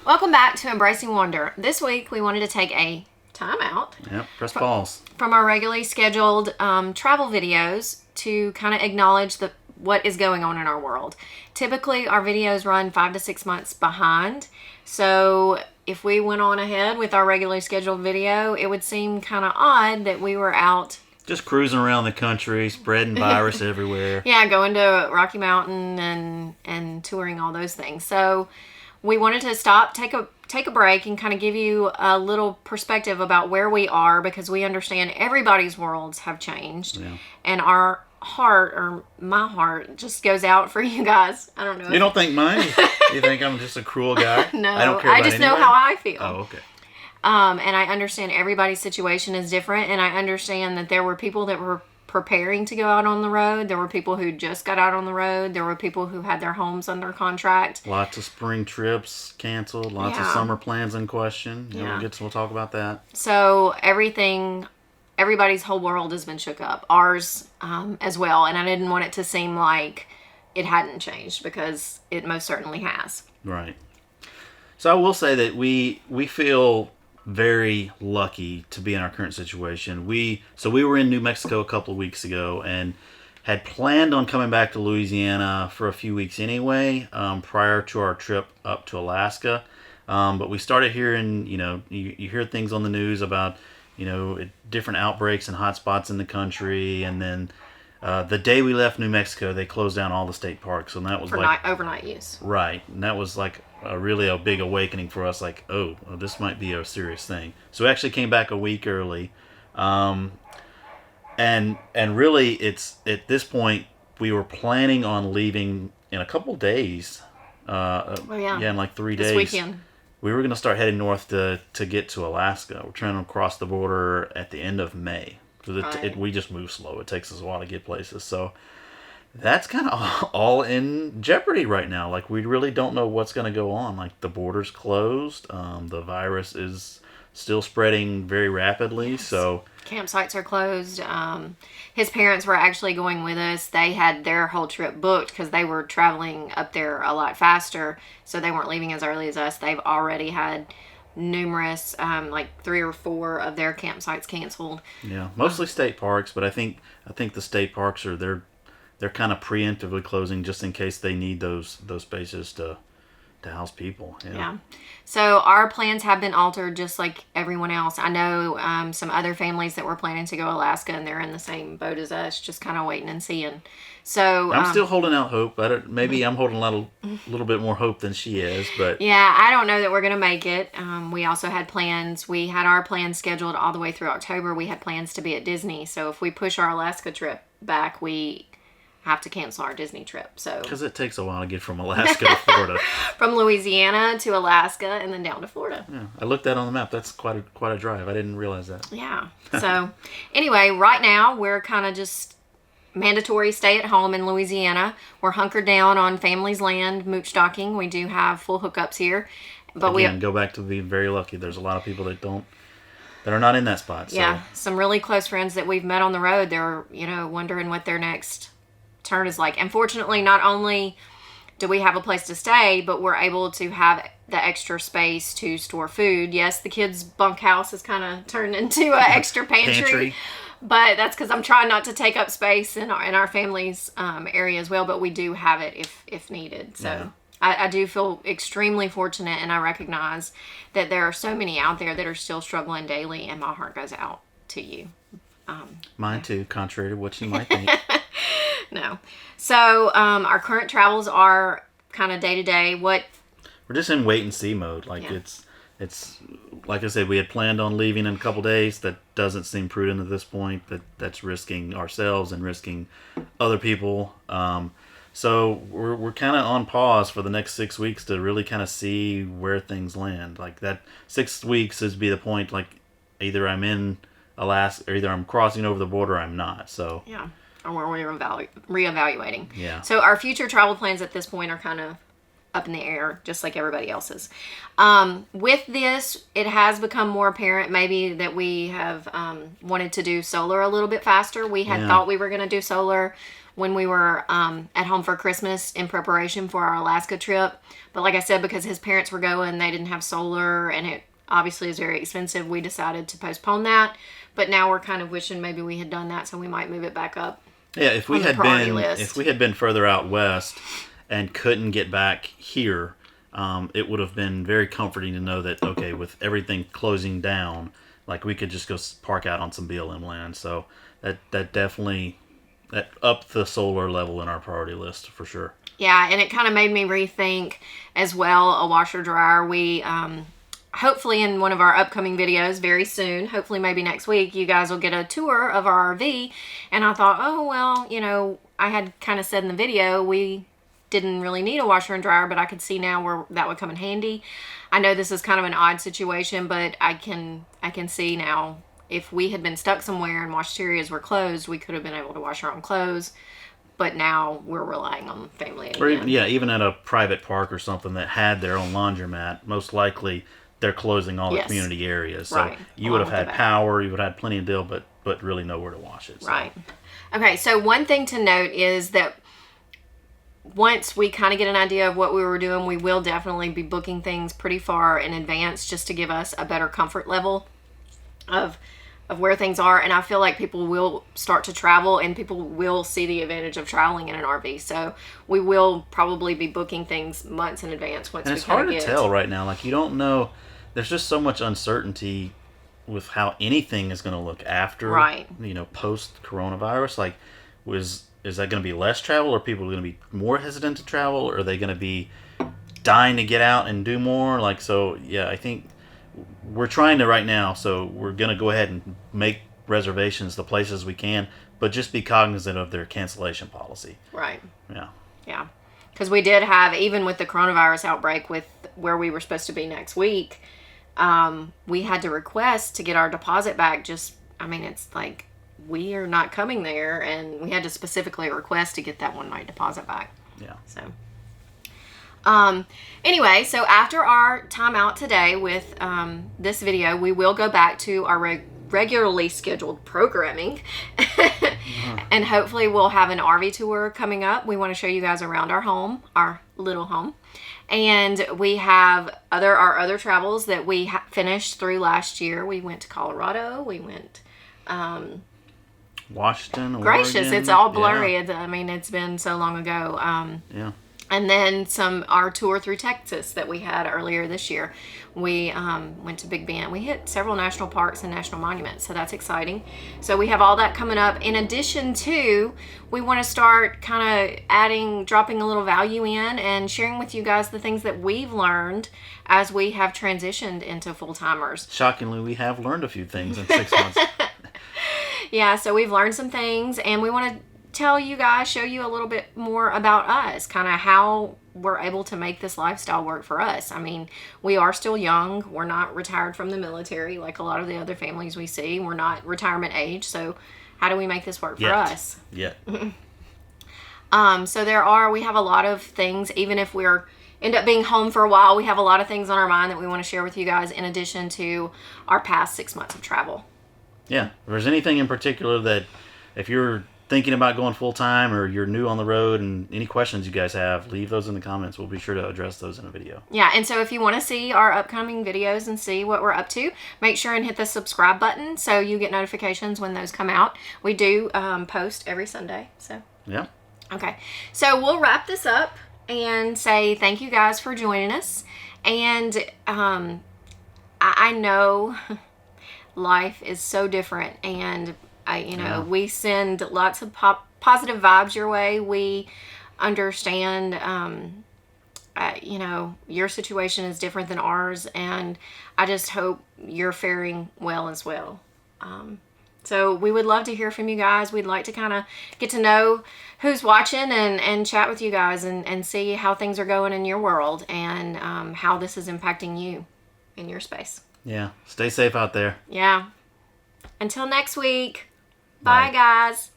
Welcome back to Embracing Wonder. This week we wanted to take a time out Yep, press pause. from our regularly scheduled travel videos to kind of acknowledge what is going on in our world. Typically, our videos run 5 to 6 months behind. So if we went on ahead with our regularly scheduled video, it would seem kind of odd that we were out. Just cruising around the country, spreading virus everywhere. Yeah, going to Rocky Mountain and touring all those things. So we wanted to stop, take a break, and kind of give you a little perspective about where we are, because we understand everybody's worlds have changed, and our heart, or my heart, just goes out for you guys. I don't know. You don't think mine? You think I'm just a cruel guy? No, I don't care about I just know anybody? how I feel. Oh, okay. And I understand everybody's situation is different, and I understand that there were people that were preparing to go out on the road. There were people who just got out on the road. There were people who had their homes under contract. Lots of spring trips canceled. Lots of summer plans in question. We'll talk about that. So everybody's whole world has been shook up. Ours as well. And I didn't want it to seem like it hadn't changed, because it most certainly has. Right. So I will say that we feel very lucky to be in our current situation. We were in New Mexico a couple of weeks ago and had planned on coming back to Louisiana for a few weeks anyway, prior to our trip up to Alaska. But we started hearing, you hear things on the news about, different outbreaks and hotspots in the country. And then the day we left New Mexico, they closed down all the state parks. And that was for overnight use. Right. And that was like really a big awakening for us. Like, oh, this might be a serious thing. So we actually came back a week early. And really, it's at this point, we were planning on leaving in a couple days. In like 3 days. This weekend. We were going to start heading north to get to Alaska. We're trying to cross the border at the end of May. Because we just move slow. It takes us a while to get places. So that's kind of all in jeopardy right now. Like, we really don't know what's going to go on. Like, the border's closed. The virus is still spreading very rapidly. Yes. So campsites are closed. His parents were actually going with us. They had their whole trip booked because they were traveling up there a lot faster, so they weren't leaving as early as us. They've already had numerous, like 3 or 4 of their campsites canceled. Yeah, mostly state parks, but I think the state parks are they're kind of preemptively closing just in case they need those spaces to house people. Yeah. So our plans have been altered just like everyone else. I know some other families that were planning to go Alaska, and they're in the same boat as us, just kind of waiting and seeing. So I'm still holding out hope. Maybe I'm holding a little bit more hope than she is, but yeah, I don't know that we're gonna make it. We also had plans. We had our plans scheduled all the way through October. We had plans to be at Disney. So if we push our Alaska trip back, we have to cancel our Disney trip. So because it takes a while to get from Alaska to Florida. From Louisiana to Alaska and then down to Florida. Yeah, I looked that on the map. That's quite a drive. I didn't realize that. Yeah. So anyway, right now we're kind of just mandatory stay at home in Louisiana. We're hunkered down on family's land, mooch docking. We do have full hookups here, but Again, go back to being very lucky. There's a lot of people that are not in that spot. So. Yeah, some really close friends that we've met on the road. They're wondering what their next turn is like. And fortunately, not only do we have a place to stay, but we're able to have the extra space to store food. Yes, the kids' bunkhouse has kind of turned into an extra pantry. But that's because I'm trying not to take up space in our family's area as well. But we do have it if needed. So yeah. I do feel extremely fortunate, and I recognize that there are so many out there that are still struggling daily, and my heart goes out to you. Mine too, contrary to what you might think. No. So our current travels are kind of day to day. We're just in wait and see mode. Like it's like I said, we had planned on leaving in a couple days. That doesn't seem prudent at this point. That's risking ourselves and risking other people. So we're kind of on pause for the next 6 weeks to really kind of see where things land. Like that 6 weeks is be the point. Like either I'm in Alaska, or either I'm crossing over the border, or I'm not. So yeah. Or we're reevaluating. Yeah. So our future travel plans at this point are kind of up in the air, just like everybody else's. With this, it has become more apparent maybe that we have wanted to do solar a little bit faster. We had thought we were going to do solar when we were at home for Christmas in preparation for our Alaska trip. But like I said, because his parents were going, they didn't have solar, and it obviously is very expensive. We decided to postpone that. But now we're kind of wishing maybe we had done that, so we might move it back up. Yeah, if we had been further out west and couldn't get back here, it would have been very comforting to know that, okay, with everything closing down, like we could just go park out on some BLM land. So that definitely upped the solar level in our priority list for sure. Yeah, and it kind of made me rethink as well a washer dryer. We hopefully in one of our upcoming videos very soon, hopefully maybe next week, you guys will get a tour of our RV. And I thought, oh, well, you know, I had kind of said in the video we didn't really need a washer and dryer, but I could see now where that would come in handy. I know this is kind of an odd situation, but I can see now if we had been stuck somewhere and wash areas were closed, we could have been able to wash our own clothes. But now we're relying on family again. Or even at a private park or something that had their own laundromat, most likely they're closing all the community areas. So you would have had power, you would have had plenty of deal, but really nowhere to wash it. So. Right. Okay, so one thing to note is that once we kind of get an idea of what we were doing, we will definitely be booking things pretty far in advance just to give us a better comfort level of where things are. And I feel like people will start to travel and people will see the advantage of traveling in an RV. So we will probably be booking things months in advance once we it's hard to tell right now. Like, you don't know. There's just so much uncertainty with how anything is going to look after, post coronavirus. Like, is that going to be less travel? Or people going to be more hesitant to travel? Or are they going to be dying to get out and do more? Like, so, yeah, I think we're trying to right now. So we're going to go ahead and make reservations the places we can, but just be cognizant of their cancellation policy. Right. Yeah. Yeah. Because we did have, even with the coronavirus outbreak with where we were supposed to be next week, we had to request to get our deposit back. It's like we are not coming there, and we had to specifically request to get that one night deposit back. Yeah. So, anyway, so after our time out today with this video, we will go back to our regularly scheduled programming, and hopefully we'll have an RV tour coming up. We want to show you guys around our home, our little home. And we have our other travels that we finished through last year. We went to Colorado. We went Washington, gracious, Oregon. It's all blurry. Yeah. It's been so long ago. Yeah. And then our tour through Texas that we had earlier this year. We went to Big Bend. We hit several national parks and national monuments, so that's exciting. So we have all that coming up. In addition to, we want to start kind of dropping a little value in and sharing with you guys the things that we've learned as we have transitioned into full-timers. Shockingly, we have learned a few things in 6 months. Yeah, so we've learned some things, and we want to show you a little bit more about us, kind of how we're able to make this lifestyle work for us. I mean, we are still young. We're not retired from the military like a lot of the other families we see. We're not retirement age. So how do we make this work for us? Yeah. So we have a lot of things, even if end up being home for a while, we have a lot of things on our mind that we want to share with you guys in addition to our past 6 months of travel. Yeah. If there's anything in particular that if you're thinking about going full-time or you're new on the road and any questions you guys have, leave those in the comments. We'll be sure to address those in a video. Yeah, and so if you want to see our upcoming videos and see what we're up to, make sure and hit the subscribe button so you get notifications when those come out. We do post every Sunday. So yeah. Okay, so we'll wrap this up and say thank you guys for joining us. And I know life is so different, and we send lots of positive vibes your way. We understand, your situation is different than ours, and I just hope you're faring well as well. So we would love to hear from you guys. We'd like to kind of get to know who's watching and chat with you guys and see how things are going in your world and how this is impacting you in your space. Yeah. Stay safe out there. Yeah. Until next week. Bye, guys.